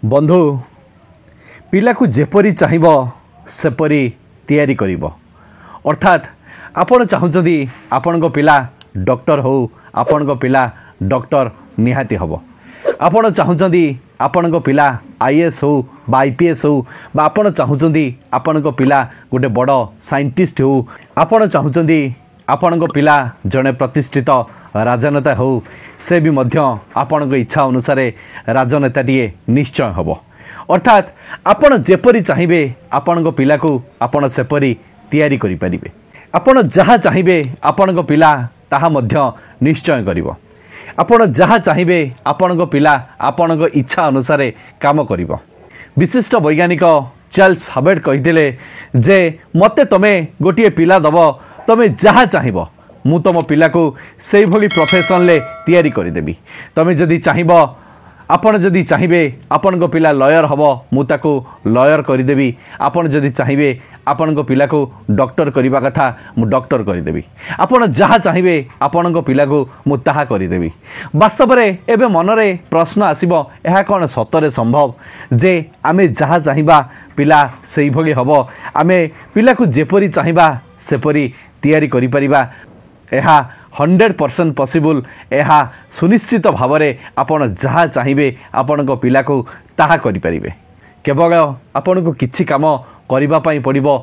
बंधु पिला को जेपरी चाहिब सेपरी तैयारी करिब अर्थात आपण चाहूँगी आपण पिला डॉक्टर हो आपण पिला डॉक्टर निहाती हब आपण चाहूँगी आपण पिला आईएएस हो बा आईपीएस हो बा आपण चाहूँगी आपण पिला गोटे बड़ साइंटिस्ट हो आपण चाहूँगी आपण पिला जड़े प्रतिष्ठित राजनेता हो से भी मध्य आपण इच्छा अनुसार राजनेताटीए निश्चय हब अर्थात आपण जेपरी चाहिए आपण पिला को आपण सेपरी तैयारी करि परिबे आपण जहाँ चाहिए आपण पिला ताहा मध्य निश्चय करिवो आपण जहाँ चाहिए आपण पिला आपण इच्छा अनुसार काम करिवो। विशिष्ट वैज्ञानिक चार्ल्स हबर्ट कहिदेले जे मते तमे गोटे पिला दब तमे जहाँ चाहिए मु तुम पिला को से भली प्रोफेशन ले तैयारी करदेवी तमें जदि चाहिए आपण जदि चाहिए आपण पिला लॉयर हम मुझे लॉयर करदेवी आपण जदि चाहिए आपण पिला को डॉक्टर करने कथा मु डॉक्टर करदेवी आपण जहाँ चाहिए आपण पिला को मु ताहा करदेवी। वास्तव में एवं मनरे प्रश्न आसीबो यह कौन सतरे संभव जे आमे जहाँ चाहिए पिला से भली हम आमे पिला को जेपरी चाहिए सेपरी तैयारी करि परिबा यह 100% पॉसिबल यह सुनिश्चित भाव में आपण जहाँ चाहिए आपण पिला को ताहा करि परिबे केवल आपण को किछि काम करिबा पई पड़िबो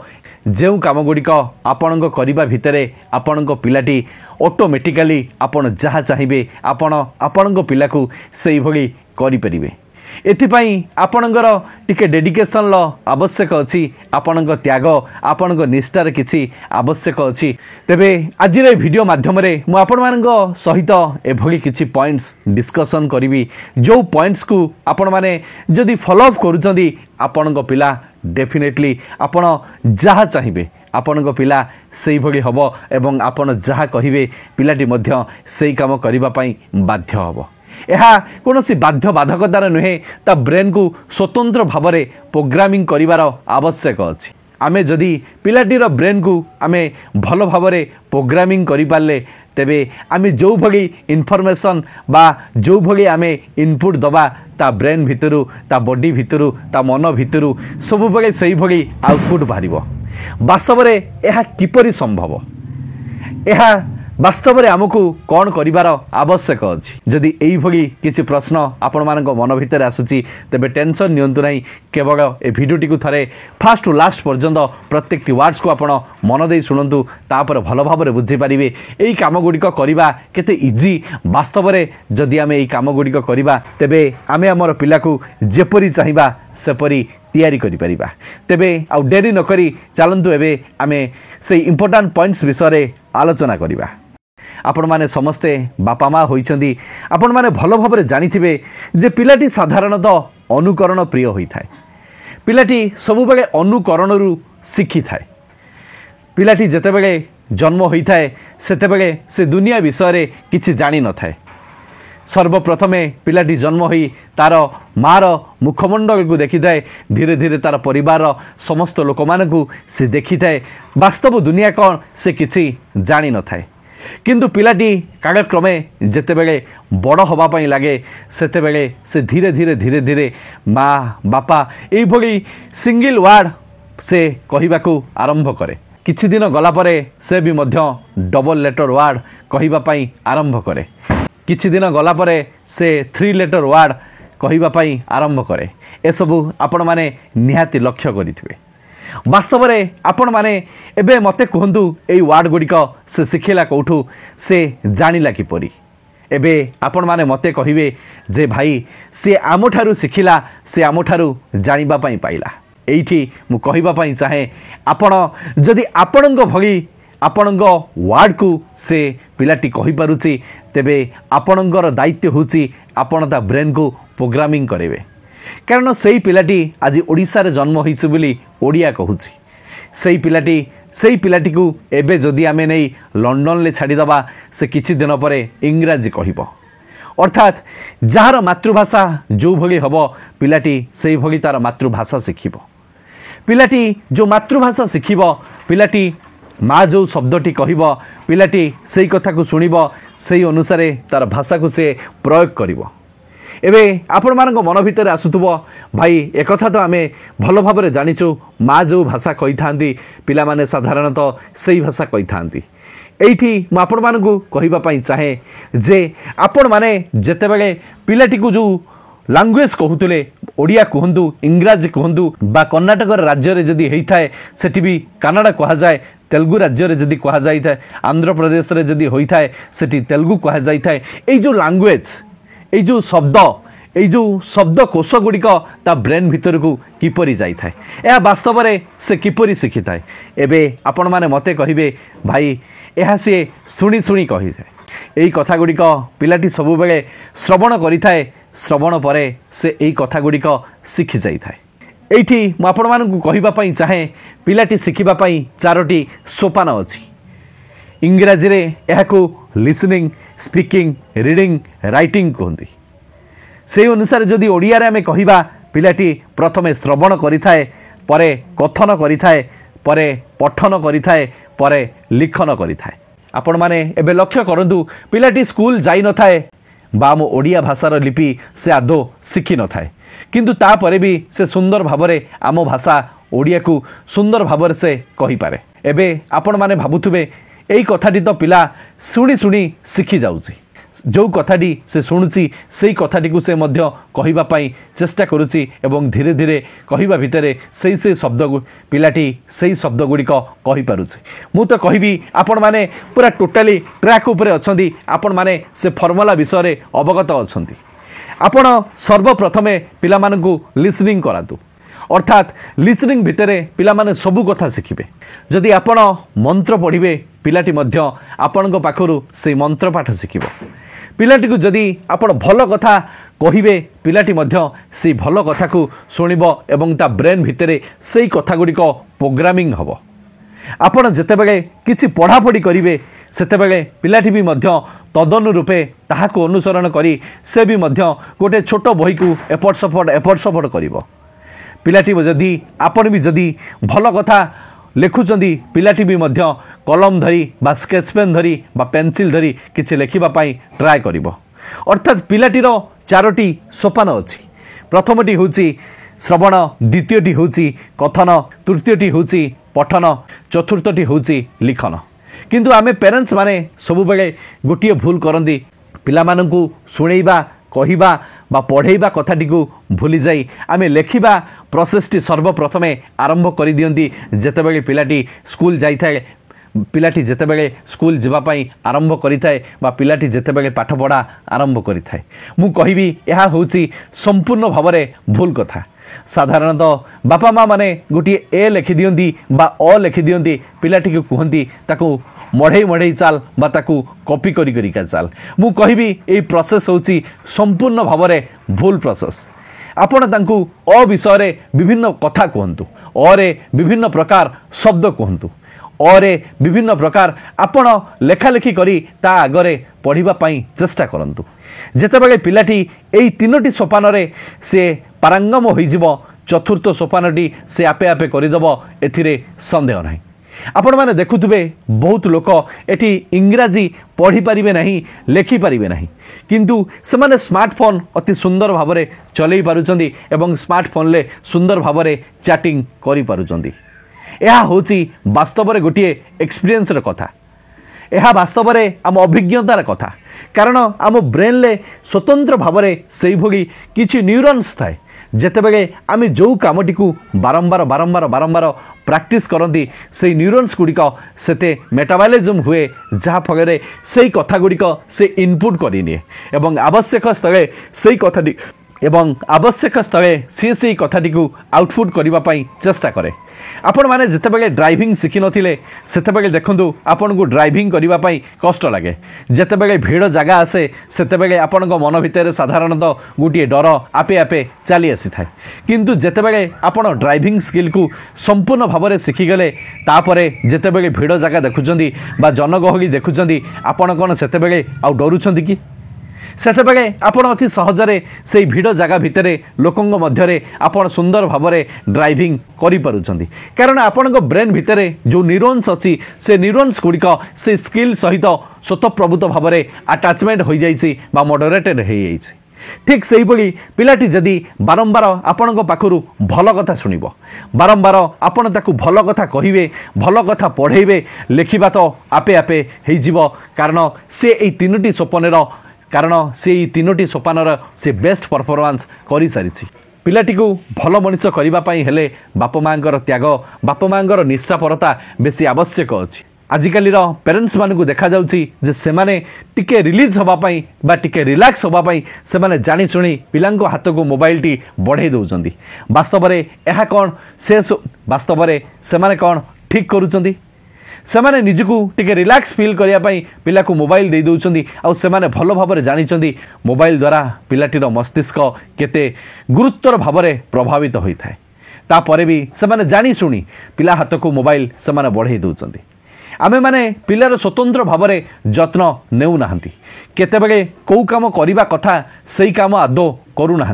जो काम गुड़िक आपण करबा भितरे आपण पिलाटी ऑटोमेटिकली आपण जहाँ चाहिए आपण पिला को से भली करि परिबे। एथिपाई आपणकर टिके डेडिकेशन आवश्यक अच्छी आपण त्याग आपण निष्ठार किछि आवश्यक अच्छी तेबे आज वीडियो माध्यम आपण सहित एभली किछि पॉइंट्स डिस्कशन करी जो पॉइंट्स को आपण माने जदि फॉलो अप करूचंदी आपण पिला डेफिनेटली आपण जहाँ चाहिए आपण पिला से भली हब एवं आपण जहाँ कहिबे पिलाटी मध्य सेही काम करिबा पई बाध्य हब। यह कौन बाध्य बाधकतार नुहे ता ब्रेन को स्वतंत्र भाव में प्रोग्रामिंग करिवार आवश्यक अच्छी आमे जदि पिलाटीर ब्रेन को आमे भल भाव में प्रोग्रामिंग करि पारले तेबे आमे जो भली इनफॉरमेशन बा जो भली आमे इनपुट दबा ता ब्रेन भितरु ता बॉडी भितरु ता मन भितरु सब बेले सही भली आउटपुट बाहरिबो। वास्तव में यह किपरि संभव यह वास्तव में आमको कौन करिवार आवश्यक अच्छी जदि यही भली किसी प्रश्न आपण मान मन भितर आसूची तेबे टेंशन नियंतु नहीं केवल ए भिडियोटी को थरे फास्ट टू लास्ट पर्यंत प्रत्येक वर्ड्स को आपण मन दे शुणु तापर भल भाव में बुझी पारे यही कम गुड़िक करवा केते इजी वास्तव में जदि आम यही कम गुड़िक करवा तेबे आमे आमर पिला को जेपरी चाहिए सेपरी तैयारी करि परिबा। तेबे आउ डेरी नकरी चलंतु एबे आमे से इंपोर्टेंट पॉइंट्स विषय आलोचना करिबा। आपण माने समस्ते बापा माँ होइछंदी आपण माने भल भाव में जानिथिबे जे पिलाटी साधारणतः अनुकरण प्रिय होइथाय पिलाटी सब बेले अनुकरण रु शिखि थाए पिलाटी जेते बेले जन्म होइथाय सेते बेले से दुनिया विषय किछि जानि न थाए सर्वप्रथमे पिलाटी जन्म होई तार मार मुखमंडल को देखी थाए धीरे धीरे तार परिवार समस्त लोक मानकु से देखी थाए वास्तव दुनिया कौन से किछि जानि न थाए किंतु पिलाटी कालक्रमे जेते बेले बड़ हवा पई लागे सेते बेले से धीरे धीरे धीरे धीरे माँ बापा एई भली सिंगल वर्ड से कहिबाकू आरंभ करे किछि दिन गला परे से भी मध्य डबल लेटर वर्ड कहिबा पई आरंभ करे किछि दिन गला परे से 3 लेटर वर्ड कहिबा पई आरंभ करे ए सबु आपण माने निहाती लक्ष्य करिथिबे। वास्तव में आपण माने एबे मते कहंतु एई वर्ड गुड़िक से शिखिला कौठू से जानिला किपरि एबे आपण माने मते कहिबे जे भाई से आमठारु शिखिला से आमठारु जानिबा पई पाइला एइठी मु कहिबा पई चाहे आपण जदि आपणंग भली आपणंग वर्ड को से पिलाटी कहि पारुची तेबे आपणंगर दायित्व होची आपण ता ब्रेन को प्रोग्रामिंग करेबे कारण सही पिलाटी आज ओडिशा रे जन्म होइछ बोली ओडिया कहूची सही पिलाटी को एबे जदि आमे नै लंडन ले छाड़ी दबा से किछि दिन परे इंग्राजी कहिबो अर्थात जार मातृभाषा जो भली हबो पिलाटी सही भली तार मातृभाषा शिखिबो पिलाटी जो मातृभाषा शिखिबो पिलाटी माँ जो शब्दटी कहिबो पिलाटी सही कथा को सुनिबो सही अनुसार तार भाषा को से प्रयोग करिबो एबे आपण मानक मन भितर आसुथबो भाई एकथा तो आमे भल भाबरे जानिचु माँ जो भाषा कहि थांती पिला माने साधारणतः सेही भाषा कहि थांती। एठी म आपण मानकु कहिबा पई चाहे जे आपण माने जेतेबेले पिलाटी को जो लैंग्वेज कहूले ओडिया कहतु इंग्राजी कहतु बा कर्णाटक राज्य रे जदि हेई थाए सेठी भी कन्नड़ कहा जाए तेलुगु राज्य रे जदि कहा जाई थाए आंध्र प्रदेश रे जदि होई थाए सेठी तेलुगु कहा जाई थाए। एई जो लैंग्वेज एई जो शब्द कोश गुड़िक ता ब्रेन भितर को किपरि जाई थाए या वास्तव रे से किपरि शिखि थाए। एबे आपण माने मते कहिबे भाई एहा से सुनी सुनी कहि थाए एई कथा गुड़िक पिलाटी सबु बेले श्रवण करि थाए श्रवण परे से एई कथा गुड़िक शिखि जाई थाए। एठी म आपण मानकु कहिबा पई चाहे पिलाटी शिखिबा पई चारोटी सोपान अछि। इंग्राजी रे एहाकु लिसनिंग स्पीकिंग रीडिंग राइटिंग कहंती। से अनुसार जदि ओडिया रे आमे कहिबा पिलाटी प्रथमे श्रवण करिथाए परे कथन करिथाए परे पठन करिथाए परे लिखन करिथाए। आपण माने एबे लक्ष्य करंतु पिलाटी स्कूल जाई न थाए बा आम ओडिया भाषार लिपि से आदो शिखि न थाए किंतु ता परे भी से सुंदर भावरे आम भाषा ओडिया को सुंदर भावरे से कहि पारे। एबे आपण माने भाबुथुबे एई कथाटी तो पिला सुनी सुनी शिखि जाउची जो कथाटी से शुणुची सेई कथाटी को से मध्य कहिबा पई चेष्टा करूची एवं धीरे धीरे कहिबा भितरे सेई शब्द पिलाटी सेई शब्द गुड़िक कहि पारुची। मु तो कहिबी आपण माने पूरा टोटाली ट्रैक उपरे अछंती आपण माने से फॉर्मूला विषय रे अवगत अछंती। आपण सर्वप्रथमे पिला मानकु लिसनिंग करातु अर्थात लिसनिंग भितरे पिला माने सबु कथा शिखिबे। जदि आपण मंत्र पढ़िबे पिलाटी मध्य आपणक पाखरु से मंत्र पाठ शिखिबो। पिलाटी को जदि आपण भल कथा कहिबे पिलाटी मध्य से भल कथा को सुनिबो एवं ता ब्रेन भितरे सेई कथा गुड़िक प्रोग्रामिंग हबो। आपण जेतेबेले किछि पढ़ापढ़ी करिवे सेतेबेले पिलाटी भी मध्य तदनुरूपे ताहाको अनुसरण करी से भी मध्य गोटे छोट बही को एपट सपट करिवो। पिलाटी जदि आपण भी जदि भल कथा लेखुचंदी पिलाटी भी मध्य कलम धरी बा स्केच पेन धरी बा पेंसिल धरी किछि लेखिबा पई ट्राई करिवो। अर्थात पिलाटीर चारोटी सोपान अछि। प्रथमटी होछि श्रवण द्वितीयटी होछि कथन तृतीयटी होछि पठन चतुर्थटी होछि लिखन। किंतु आमे पेरेंट्स माने सब बेले गोटिए भूल करंदी पिला मानकु सुनेइबा कहिबा बा पढ़ेइबा कथाटी को भूली जाई आमे लेखिबा प्रोसेसटी सर्वप्रथमे आरंभ करि दियंती जेतेबेले पिलाटी स्कूल जाई थाए पिलाटी जेतेबेले स्कूल जीवा पई आरंभ करिथाए बा पिलाटी जेतेबेले पाठ पढ़ा आरंभ करिथाए। मु कहिबी एहा होछि संपूर्ण भावरे भूल कथा। साधारणतः बापा माँ माने गोटे ए लिखि दियंती बा अ लिखि दियंती पिलाटी को कहंती ताकू मढ़ई मढ़ई चाल बा ताकू कॉपी करी करी का चाल। मु कहिबी ए प्रोसेस होछि संपूर्ण भावरे भूल प्रोसेस। आपण तांकू अ विषय विभिन्न कथा कहंतु अरे विभिन्न प्रकार शब्द कहंतु अरे विभिन्न प्रकार आपण लेखा लेखी करी ता आगरे पढ़िबा पई चेष्टा करंतु। जेतेबेले पिलाटी एई तीनोटी सोपान रे से पारंगम होई जिवो चतुर्थ सोपानटी से आपे आपे करिदबो एथिरे संदेह नाही। आपण माने देखुथुबे बहुत लोक एठी इंग्राजी पढ़ी पारिबे नाही लेखि पारिबे नाही किंतु सेमाने स्मार्टफोन अति सुंदर भावरे चलै पारुचंदी एवं स्मार्टफोन ले सुंदर भावरे चैटिंग करि पारुचंदी। यह होची वास्तव रे गोटिए एक्सपीरियंस रे कथा। यह वास्तव रे आम अभिज्ञतार कथा कारण आम ब्रेन ले स्वतंत्र भावरे सेई भोगी किछि न्यूरॉन्स थाए जेतेबेले आमे जो कामटी को बारंबार बारंबार बारंबार प्रैक्टिस करती से न्यूरॉन्स गुड़िक सेते मेटाबॉलिज्म हुए जहाँ फल से कथा गुड़िक से इनपुट करनिए एवं आवश्यक स्थले से कथाटी एवं आवश्यक स्थले सी कथाटी को आउटपुट करने चेष्टा करे। आपण माने जितेबेले ड्राइविंग शिखि नथिले सेतेबेले देखंतु आपण को ड्राइविंग करिबा पई कष्ट लागे। जेतेबेले भीड़ जगह आसे सेतेबेले आपण को मन भितर साधारणतः गोटे डर आपे आपे चली आसी थाए किंतु जेतेबेले आपण ड्राइविंग स्किल को संपूर्ण भावरे शिखि गले तापरे जेतेबेले भीड़ जगह देखुचंदी बा जनगहली देखुचंदी आपण कोन सेतेबेले आ डरुचंदी कि सेतेबेले आपण अति सहजरे से भीड़ जगह भितरे लोकंग मध्यरे आपण सुंदर भावरे ड्राइविंग करि पारुचंदी कारण आपण को ब्रेन भितरे जो न्यूरॉन्स अछि से न्यूरॉन्स गुड़िक से स्किल सहित स्वतःप्रभूत भावरे अटैचमेंट हो जाइछि बा मॉडरेटेड हो जाइछि। ठीक से ही पिलाटी जदि बारंबार आपण पाखु भल कथा शुणव बारंबार आपण ताकू भल कथा कहे भल कथा पढ़ेबे लिखा तो आपे आपे हो कारण से यही तीनोटी सोपान कारण से तीनोटी सोपान से बेस्ट परफॉर्मेंस कर सारी पिलाटी को भल मनीष करने हेले बाप माँ त्याग बाप माँ निष्ठापरता बेसी आवश्यक अच्छी आजिकल पेरेन्ट्स मानू देखा जे से माने टिके रिलीज होगापाई बा टिके रिलैक्स होगापाई से माने जानी शुणी पिला हाथ को मोबाइल टी बढ़े दौरान वास्तव में यह कौन से वास्तव में से माने कौन ठीक करुँच से माने निजको टिके रिलैक्स फील करने पिला को मोबाइल दे दौरान आउ से माने भल भाव जानी मोबाइल द्वारा पिलाटीर मस्तिष्क केते गुरुतर भाव प्रभावित होता है तापर भी से माने जानी शुणी पिला हाथ को मोबाइल से माने बढ़े दौरान आमे माने पिलार स्वतंत्र भाव में जत्न नेउना केतेबेले कौ काम करने कथा सही काम आदौ करूना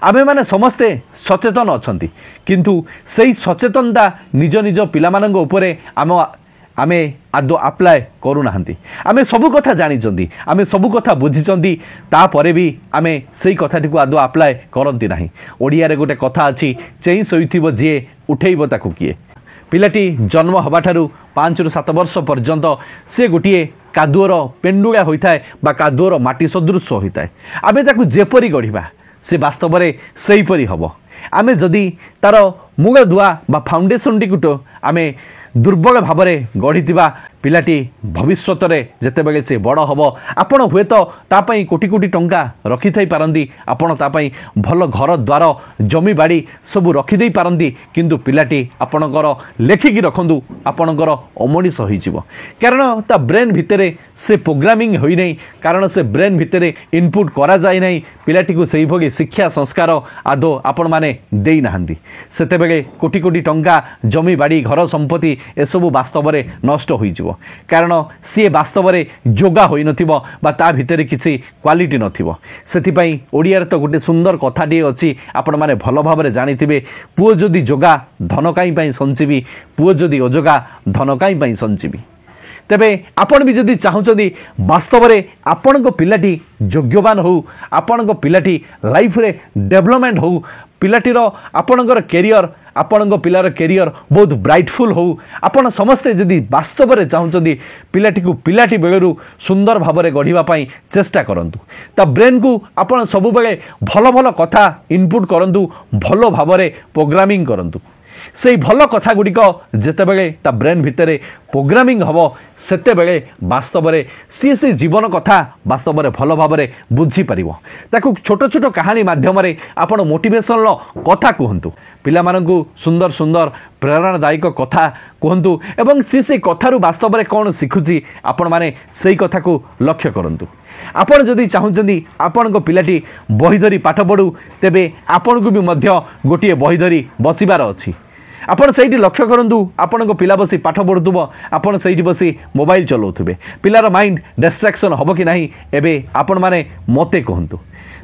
आमे माने समस्ते सचेतन अछंती किंतु सही सचेतनता निज निज पिला मानंग उपरे आमे आदौ अप्लाय करूना आमे सबु कथा जानी आमे सबु कथा बुझी तापरे भी आमे सही कथाटी को आदौ अप्लाय करती नाही ओडिया रे गोटे कथा अछि चेई सोइथिबो जे उठेइबो ताकू किए पिलाटी जन्म हवा ठारू 5 ରୁ 7 वर्ष पर्यंत से गोटे कादुअर पेंडुला होता है बा कादुअर माटी सदृश होता है आमे ताकू जेपरी गढ़िबा से वास्तव में सेहीपरी हम आमे जदि तार मूल दुआ बा फाउंडेशन टी आमे दुर्बल भाव में गढ़ी पिलाटी भविष्य में जितेबाला से बड़ हम आपण हुए तो तापाई कोटी कोटी टंका रखी थी पारती आपण तापाई भल घर द्वार जमी बाड़ी सबू रखीदे पारती किंतु पिलाटी आपणकर लेखिकी रखु आपणकर अमनीष हो कारण ता ब्रेन भितर से प्रोग्रामिंग होई नहीं कारण से ब्रेन भितर इनपुट करा जाए नहीं पिलाटी को सही भोगी शिक्षा संस्कार आदौ आपण माने देई नाहंती सेतेबेले कोटी कोटी टंका जमी बाड़ी घर संपत्ति एसबू वास्तव में नष्ट हो कारण सी वास्तव में जोगा हो ता भितर किसी क्वालिटी नथिबो सेथिपाई ओडियार तो गोटे सुंदर कथाटी अच्छी आपण माने भल भाव में जानिथिबे पुओ जदि जोगा धन काई संचीबी पुओ जदि अजोगा धन काई संचीबी तेबे आपण भी जदि चाहूँगी वास्तव में आपण पिलाटी योग्यवान हो आपण पिलाटी लाइफ रे डेवलपमेंट हो पिलाटीर आपणकर कैरियर आपण पिलार कैरियर बहुत ब्राइटफुल हो आपण समस्ते जदि वास्तव में चाहूँगी पिलाटी को पिलाटी बेलू सुंदर भाव में गढ़ापी चेष्टा करंतु ता ब्रेन को आपण सब बेले भल भल कथा इनपुट करंतु भल भाव में प्रोग्रामिंग करंतु से भल कथा गुड़िक जितेबले ता ब्रेन भितर प्रोग्रामिंग हम सेते बेले वास्तव में सी जीवन कथा वास्तव में भल भाव में बुझीपर ताकू छोट छोट कहानी माध्यम आपण मोटिवेशनल कथा कहतु पिला मानकु सुंदर सुंदर प्रेरणादायक कथा कहतु एवं सी कथारू वास्तव में कौन शिखुची आपण माने सही कथा को लक्ष्य करंतु आपण जदि चाहूँगी आपण पिलाटी बही धरी पाठ पढ़ू तेबे आपण को भी मध्य गोटे बही धरी बसिबार अच्छी आपण से लक्ष्य करूँ आपण पिला बसी पाठ पढ़ुव आपण से बसी मोबाइल चलाउे पिलार माइंड डिस्ट्रैक्शन हम कि नहीं एबे आपण माने मते कहतु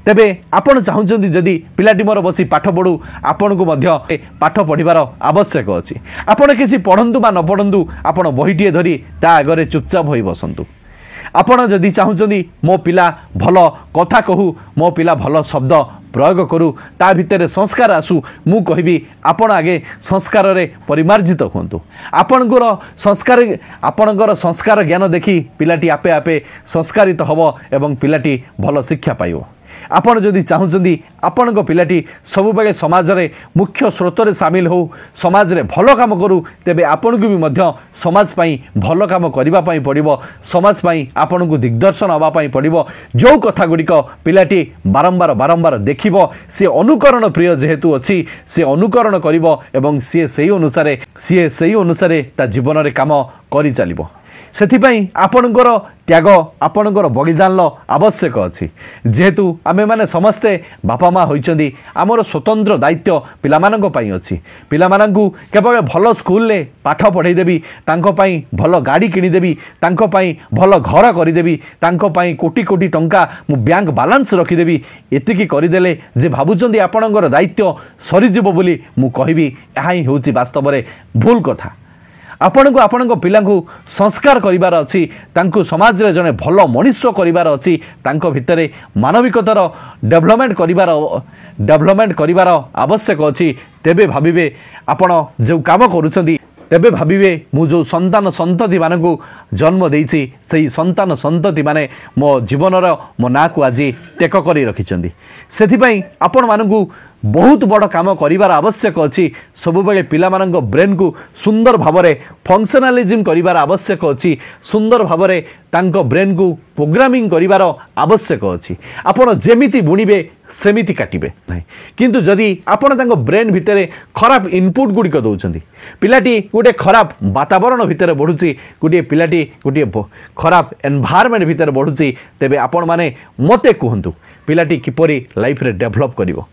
तेबे आपण चाहूँगी जदि पिलाटी मोर बसी पाठ पढ़ू आपण को मध्य पाठ पढ़ार आवश्यक अच्छी आपण किसी पढ़ंतु बा न पढ़ंतु आपण बहीटे धरी ता आगे चुपचाप हो बसंतु आपण जदि चाहूँगी मो पिला भल कथा कहू मो पिला भल शब्द प्रयोग करू ता भितर संस्कार आसू मु कहबी आपण आगे संस्कार रे परिमार्जित होंतु आपणकर संस्कार ज्ञान देखी पिलाटी आपे आपे संस्कारित हब एवं पिलाटी भल शिक्षा पाइब आपण जदि चाहूँगी आपण पिलाटी सब बेले समाज रे मुख्य स्रोत रे सामिल हो समाज रे भल काम करू तेबे आपण को भी मध्य समाज पाई भल काम करबा पाई पड़िबो समाज पाई आपण को दिग्दर्शन हवा पाई पड़िबो जो कथा गुड़िक पिलाटी बारंबार बारंबार देखिबो से अनुकरण प्रिय जेहेतु अच्छी से अनुकरण करिबो एवं सी सही अनुसार ता जीवन रे काम करि चलिबो सेथिपाई आपणकर त्याग आपणकर बलिदान आवश्यक अच्छी जेहेतु आमे माने समस्ते बापा माँ होइचंदी आमर स्वतंत्र दायित्व पिलामानंको पई अच्छी पिलामानंकु केवल भल स्कूल ले पाठ पढ़ाई देबी तांको पई भल गाड़ी किनी देबी तांको पई भल घर करिदेबी तांको पई कोटी कोटी टंका मु बैंक बैलेंस रखिदेबी एतिकी करिदेले जे भाबुचंदी आपणकर दायित्व सरीजिबो बोली मु कहबी एहा ही होउची वास्तव में भूल कथा आपण को आपण पिला संस्कार करिवार अछि तांको समाज रे जने भलो मनुष्य करिवार अछि तांको भितरे मानविकतार डेवलपमेंट करिवार आवश्यक अछि तेबे भाबिबे आपण जो काम करूछंदी तेबे भाबिबे मु जो संतान संतति मानकु जन्म देइछि सेही संतान संतति माने मो जीवनर मो ना को आज टेक करी रखिछंदी सेथि पई आपण मानकु बहुत बड़ काम करिवार आवश्यक अछि सब बेले पिला मानक ब्रेन को सुंदर भावरे फंक्शनलिज्म करिवार आवश्यक अछि सुंदर भावरे तांको ब्रेन को प्रोग्रामिंग करिवार आवश्यक अछि आपण जेमिति बुनिबे सेमिति काटिबे नाही किंतु जदि आपण तांको ब्रेन भितरे खराब इनपुट गुडी को दउछंदी पिलाटी गोटे खराब वातावरण भितरे बढ़ुची गोटे पिलाटी गोटे खराब एनवायरनमेंट भितरे बढ़ुची तेबे आपण माने मते कहंतु पिलाटी किपरि लाइफ रे डेवलप करिवो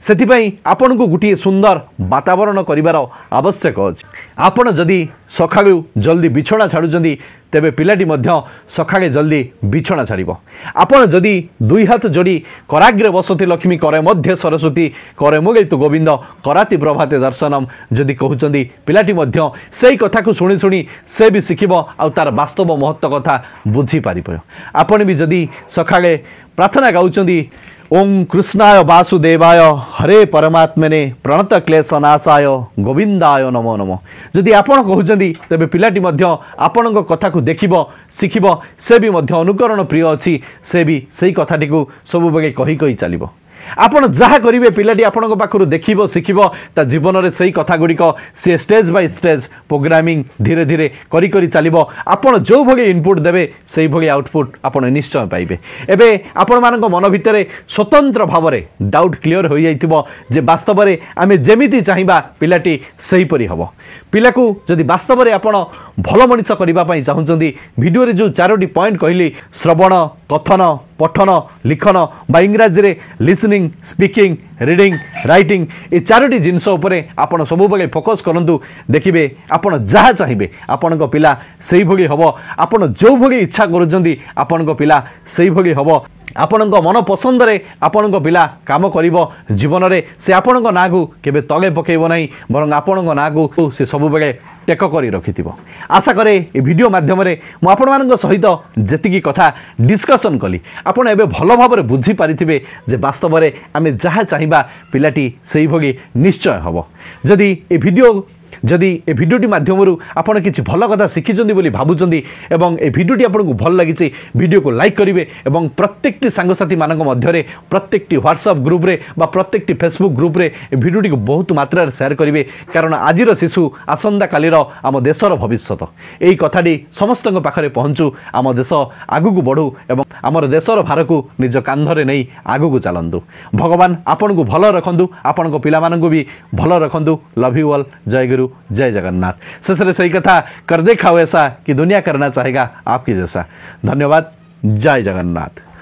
सेथिपाई आपण को गोटे सुंदर वातावरण करिवार आवश्यक अछि आपण जदि सखाळु जल्दी बिछोना छाडुचंदी तेबे पिलाटी मध्य सखाळे जल्दी बिछोना छाडिबो आपण जदि दुई हाथ जोड़ी कराग्रे बसती लक्ष्मी करे मध्य सरस्वती करे मुगे तु गोविंद कराती प्रभाते दर्शनम जदि कहउचंदी पिलाटी मध्य सेही कथा को सुनी सुनी से भी सिखिबो आ तार वास्तव महत्व कथा बुझी पारिबो आपण भी जदि सखाळे प्रार्थना गाउचंदी ओम कृष्णाय वासुदेवाय हरे परमात्मने प्रणत क्लेशनाशाय गोविंदाय नमो नमो जदि आपण कहउचंदी तबे पिलाटी मध्य आपणक कथा को देखिबो सिखिबो से भी मध्य अनुकरण प्रिय अछि से भी सेही कथाटी को सब बगे कहि कहि चलिबो आपण जहा करिवे पिलाटी आपणक पाखरु देखिबो सिखिबो ता जीवन रे सेही कथा गुडी को से स्टेज बाय स्टेज प्रोग्रामिंग धीरे धीरे करी करी चलिबो आपण जो भगे इनपुट देबे सेही भगे आउटपुट आपण निश्चय पाइबे एबे आपण मानक मन भितरे स्वतंत्र भावरे डाउट क्लियर होई जाइतिबो जे वास्तव रे आमे जेमिति चाहिबा पिलाटी सेही परि हबो पिला को जदि वास्तव रे आपण भलो मनिष करिबा पई चाहुचंदी वीडियो रे जो चारोटी पॉइंट कहली श्रवण कथन पठन लिखन बा इंग्राजी रे लिसनिंग स्पीकिंग रीडिंग राइटिंग ए चारोटी जिनस उपरे आपण सब बेले फोकस करंतु देखिबे आपण जहा चाहिबे आपण को पिला सेही भगी हबो आपण जो भगी इच्छा करूचंदी आपण को पिला सेही भगी हबो आपण को मन पसंद रे आपण को पिला काम करिवो जीवन रे से आपण को नागु केबे तले पकेइबो नाही बरं आपण को नागु से सब बेले टेक करी रखिथिबो आशा करे ए वीडियो माध्यम रे मु आपण मानक सहित जेतिकी कथा डिस्कशन कली आपण एबे भलो भाबरे बुझी पारिथिबे जे वास्तव रे आमे जहा चाहिबा पिलाटी सेही भगी निश्चय हबो जदि ए भिडियोटी माध्यम आपण किसी भल कथा शिखिंट बोली भावुंट एवं ए भिडियोटी आपको भल लगी वीडियो को लाइक करेंगे और प्रत्येक सांगसाथी मान मध्य प्रत्येक व्हाट्सएप ग्रुप रे बा प्रत्येक फेसबुक ग्रुप रे ए भिडियोटी को बहुत मात्रा शेयर करेंगे कारण आज शिशु आसंता कालीर आम देशर भविष्य यही कथाटी समस्त पाखे पहुँचू आम देश आगू बढ़ू एवं आम देशर भार को निज कांधरे नहीं आगू चलतु भगवान आपण को भल रखु आपण को भी भल रखु लव यू ऑल जय गुरु जय जगन्नाथ शेष सही कथा कर देखाओ ऐसा कि दुनिया करना चाहेगा आपकी जैसा धन्यवाद जय जगन्नाथ।